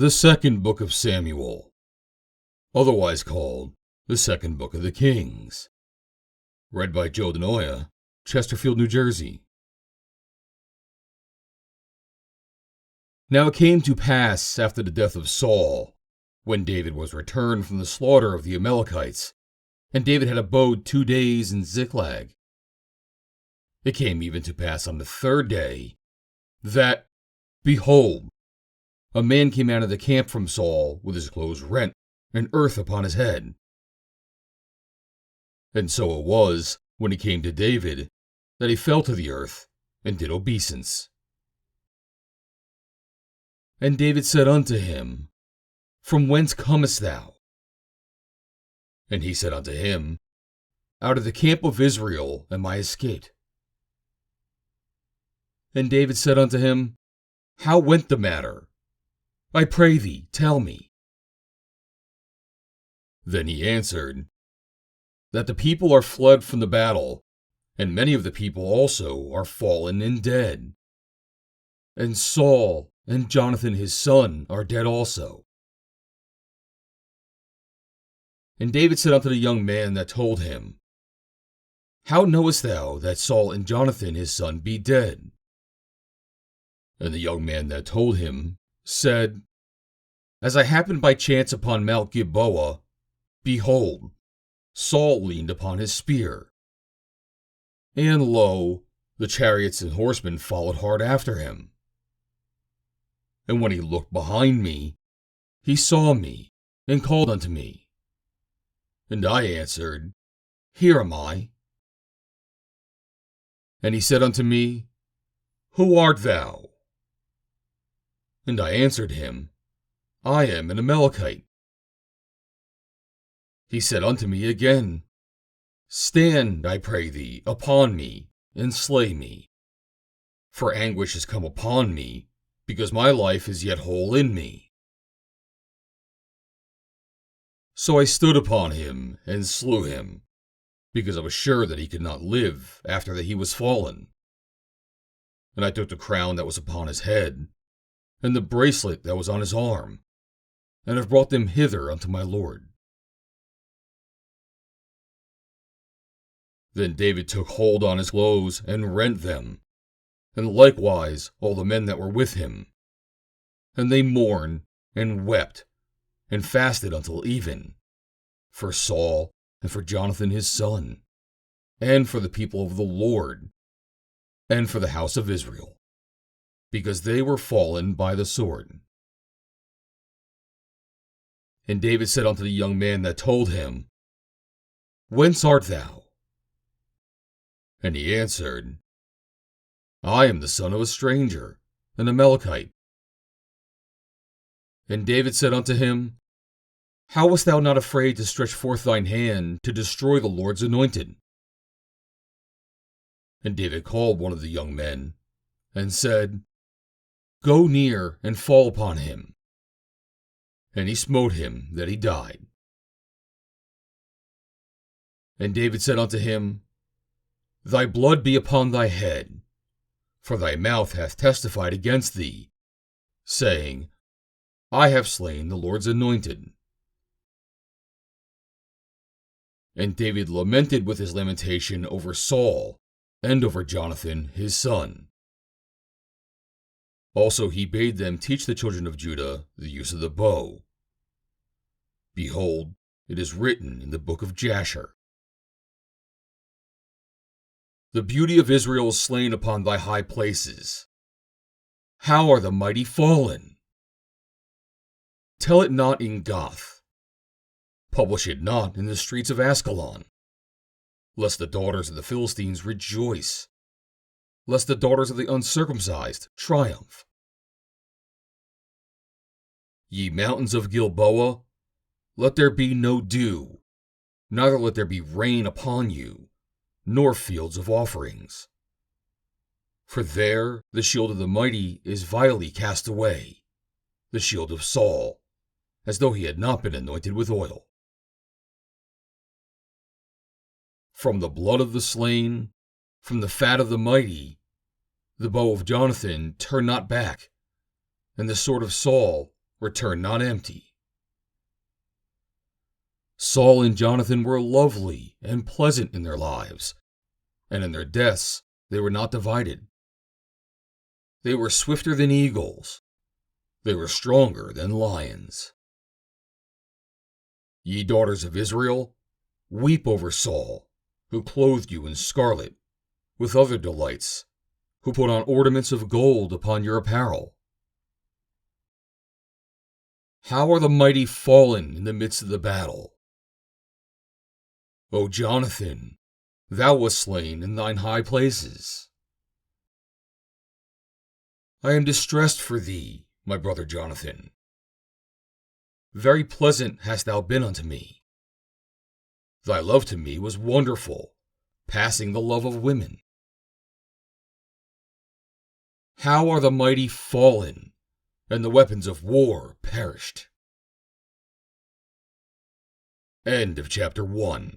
The Second Book of Samuel, otherwise called the Second Book of the Kings. Read by Joe DeNoia, Chesterfield, New Jersey. Now it came to pass after the death of Saul, when David was returned from the slaughter of the Amalekites, and David had abode 2 days in Ziklag. It came even to pass on the 3rd day, that, behold, a man came out of the camp from Saul with his clothes rent and earth upon his head. And so it was, when he came to David, that he fell to the earth and did obeisance. And David said unto him, From whence comest thou? And he said unto him, Out of the camp of Israel am I escaped. And David said unto him, How went the matter? I pray thee, tell me. Then he answered, That the people are fled from the battle, and many of the people also are fallen and dead. And Saul and Jonathan his son are dead also. And David said unto the young man that told him, How knowest thou that Saul and Jonathan his son be dead? And the young man that told him said, As I happened by chance upon Mount Gilboa, behold, Saul leaned upon his spear. And lo, the chariots and horsemen followed hard after him. And when he looked behind me, he saw me, and called unto me. And I answered, Here am I. And he said unto me, Who art thou? And I answered him, I am an Amalekite. He said unto me again, Stand, I pray thee, upon me, and slay me. For anguish is come upon me, because my life is yet whole in me. So I stood upon him, and slew him, because I was sure that he could not live after that he was fallen. And I took the crown that was upon his head, and the bracelet that was on his arm, and have brought them hither unto my lord. Then David took hold on his clothes, and rent them, and likewise all the men that were with him. And they mourned, and wept, and fasted until even, for Saul, and for Jonathan his son, and for the people of the Lord, and for the house of Israel, because they were fallen by the sword. And David said unto the young man that told him, Whence art thou? And he answered, I am the son of a stranger, an Amalekite. And David said unto him, How wast thou not afraid to stretch forth thine hand to destroy the Lord's anointed? And David called one of the young men, and said, Go near and fall upon him. And he smote him that he died. And David said unto him, Thy blood be upon thy head, for thy mouth hath testified against thee, saying, I have slain the Lord's anointed. And David lamented with his lamentation over Saul, and over Jonathan his son. Also he bade them teach the children of Judah the use of the bow. Behold, it is written in the book of Jasher, The beauty of Israel is slain upon thy high places. How are the mighty fallen? Tell it not in Gath. Publish it not in the streets of Askelon, lest the daughters of the Philistines rejoice, lest the daughters of the uncircumcised triumph. Ye mountains of Gilboa, let there be no dew, neither let there be rain upon you, nor fields of offerings. For there the shield of the mighty is vilely cast away, the shield of Saul, as though he had not been anointed with oil. From the blood of the slain, from the fat of the mighty, the bow of Jonathan turn not back, and the sword of Saul return not empty. Saul and Jonathan were lovely and pleasant in their lives, and in their deaths they were not divided. They were swifter than eagles. They were stronger than lions. Ye daughters of Israel, weep over Saul, who clothed you in scarlet, with other delights, who put on ornaments of gold upon your apparel. How are the mighty fallen in the midst of the battle! O Jonathan, thou wast slain in thine high places. I am distressed for thee, my brother Jonathan. Very pleasant hast thou been unto me. Thy love to me was wonderful, passing the love of women. How are the mighty fallen, and the weapons of war perished. End of chapter 1.